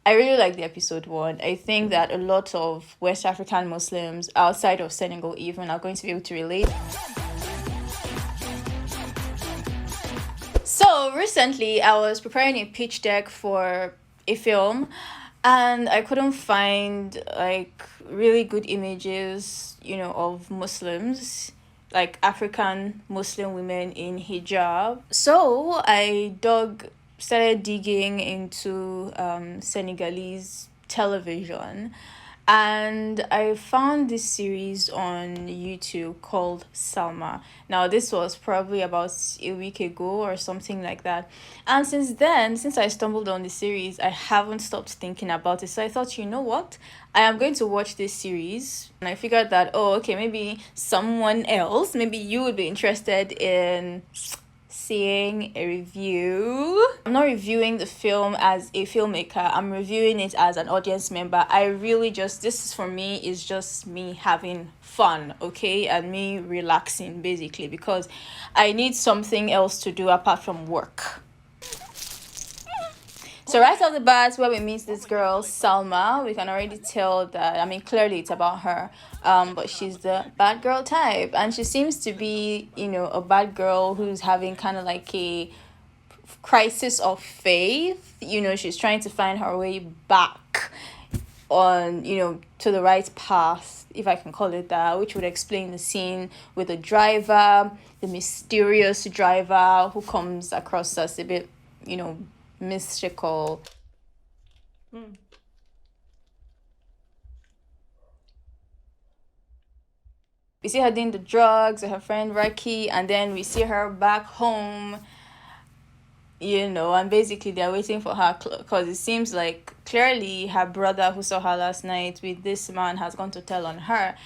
I really like the episode one. I think that a lot of West African Muslims outside of Senegal even are going to be able to relate. So recently, I was preparing a pitch deck for a film, and I couldn't find like really good images, of Muslims, like African Muslim women in hijab. So I started digging into Senegalese television, and I found this series on YouTube called Salma. Now, this was probably about a week ago or something like that. And since then, since I stumbled on the series, I haven't stopped thinking about it. So I thought, you know what? I am going to watch this series. And I figured that, oh, okay, maybe someone else, maybe you would be interested in seeing a review. I'm not reviewing the film as a filmmaker, I'm reviewing it as an audience member. I really just, this is for me, is just me having fun, okay, and me relaxing basically, because I need something else to do apart from work. So right off the bat, where we meet this girl, Salma, we can already tell that, I mean, clearly it's about her, but she's the bad girl type. And she seems to be, a bad girl who's having kind of like a crisis of faith. She's trying to find her way back on, to the right path, if I can call it that, which would explain the scene with the driver, the mysterious driver who comes across as a bit, mystical. We see her doing the drugs with her friend Raki, and then we see her back home, and basically they're waiting for her because it seems like clearly her brother who saw her last night with this man has gone to tell on her.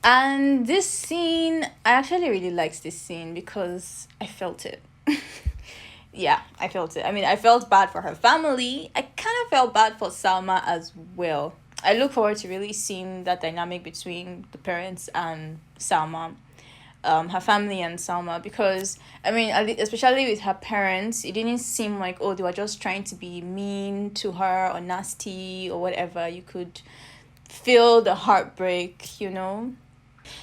And this scene, I actually really liked this scene because I felt it. Yeah, I felt it. I mean, I felt bad for her family. I kind of felt bad for Salma as well. I look forward to really seeing that dynamic between the parents and Salma, her family and Salma, because, I mean, especially with her parents, it didn't seem like, oh, they were just trying to be mean to her or nasty or whatever. You could feel the heartbreak.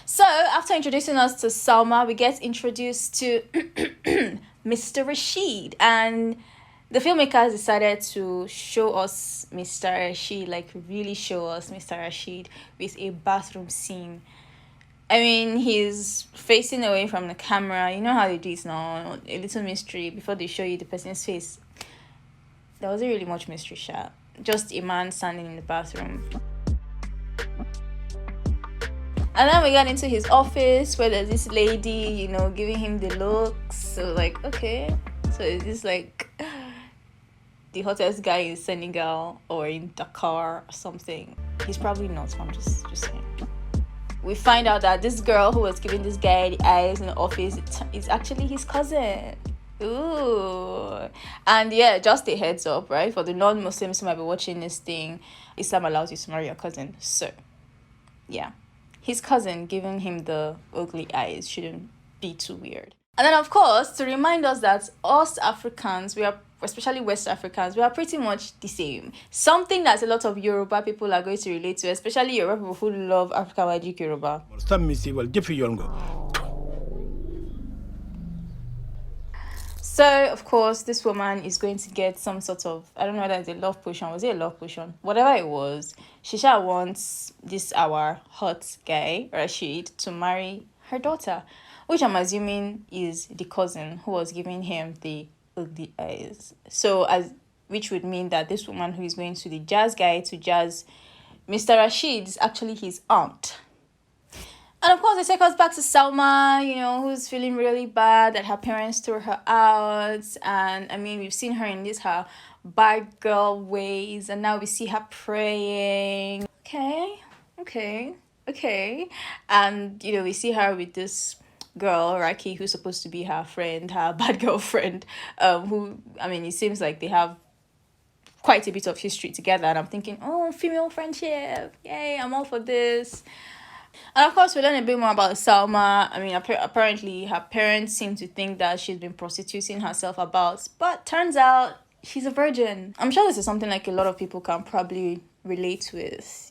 So, after introducing us to Salma, we get introduced to Mr. Rasheed, and the filmmakers decided to show us Mr. Rasheed, like really show us Mr. Rasheed with a bathroom scene. I mean, he's facing away from the camera. You know how they do it now, a little mystery before they show you the person's face. There wasn't really much mystery shot, just a man standing in the bathroom. And then we got into his office where there's this lady, giving him the looks. So, like, okay. So, is this like the hottest guy in Senegal or in Dakar or something? He's probably not, I'm just saying. We find out that this girl who was giving this guy the eyes in the office is actually his cousin. Ooh. And yeah, just a heads up, right? For the non-Muslims who might be watching this thing, Islam allows you to marry your cousin. So, yeah. His cousin giving him the ugly eyes shouldn't be too weird. And then, of course, to remind us that us Africans, we are, especially West Africans, we are pretty much the same. Something that a lot of Yoruba people are going to relate to, especially Yoruba people who love African magic Yoruba. So, of course, this woman is going to get some sort of, I don't know whether it's a love potion. Was it a love potion? Whatever it was, Shisha wants our hot guy, Rasheed, to marry her daughter, which I'm assuming is the cousin who was giving him the ugly eyes. So, which would mean that this woman who is going to the jazz guy to jazz Mr. Rasheed is actually his aunt. And of course, they take us back to Salma, who's feeling really bad that her parents threw her out. And I mean, we've seen her in her bad girl ways. And now we see her praying. Okay. And, we see her with this girl, Raki, who's supposed to be her friend, her bad girlfriend, who, I mean, it seems like they have quite a bit of history together. And I'm thinking, oh, female friendship. Yay, I'm all for this. And of course, we learn a bit more about Salma. I mean, apparently her parents seem to think that she's been prostituting herself about. But turns out she's a virgin. I'm sure this is something like a lot of people can probably relate with.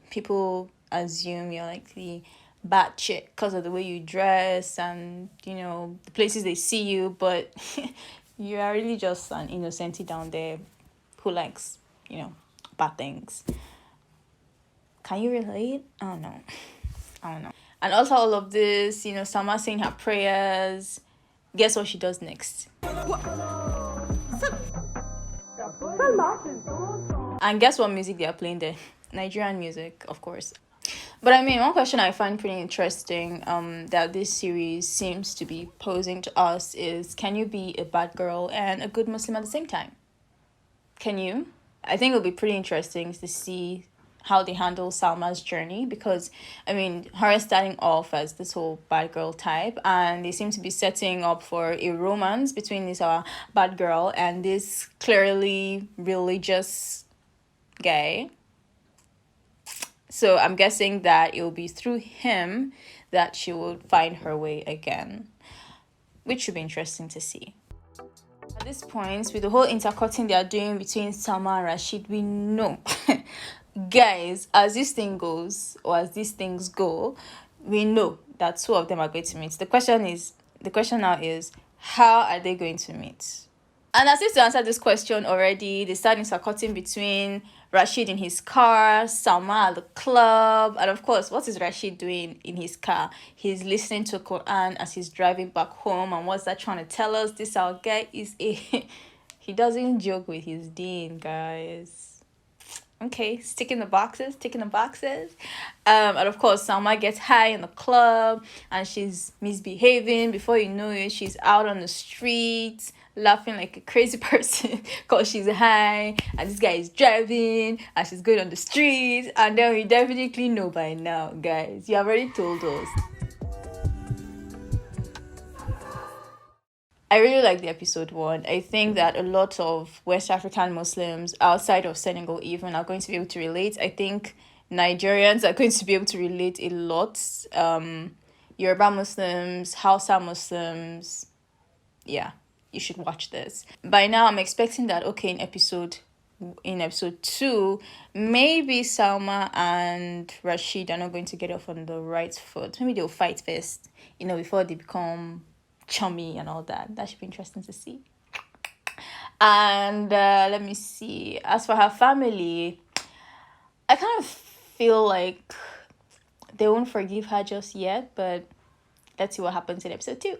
People assume you're like the bad chick because of the way you dress and, the places they see you, but you are really just an innocent down there who likes, bad things. Can you relate? I don't know. And also all of this, Salma saying her prayers. Guess what she does next? And guess what music they are playing there? Nigerian music, of course. But I mean, one question I find pretty interesting that this series seems to be posing to us is, can you be a bad girl and a good Muslim at the same time? Can you? I think it'll be pretty interesting to see how they handle Salma's journey, because I mean, her starting off as this whole bad girl type, and they seem to be setting up for a romance between this bad girl and this clearly religious guy. So I'm guessing that it will be through him that she will find her way again, which should be interesting to see. At this point, with the whole intercutting they are doing between Salma and Rasheed, we know, guys, as this thing goes, or as these things go, we know that two of them are going to meet. The question now is, how are they going to meet? And as if to answer this question already, they start intercutting between Rasheed in his car, Salma at the club, and of course, what is Rasheed doing in his car? He's listening to Quran as he's driving back home. And what's that trying to tell us? This our guy is a he doesn't joke with his deen, guys. Okay, ticking the boxes. And of course, Salma gets high in the club and she's misbehaving. Before you know it, she's out on the streets laughing like a crazy person because she's high, and this guy is driving and she's going on the streets. And then we definitely know by now, guys. You have already told us. I really like the episode one. I think that a lot of West African Muslims outside of Senegal even are going to be able to relate. I think Nigerians are going to be able to relate a lot. Yoruba Muslims, Hausa Muslims, yeah, you should watch this. By now, I'm expecting that, okay, in episode 2, maybe Salma and Rasheed are not going to get off on the right foot. Maybe they'll fight first, before they become chummy and all that. That should be interesting to see. And let me see. As for her family, I kind of feel like they won't forgive her just yet, but let's see what happens in episode 2.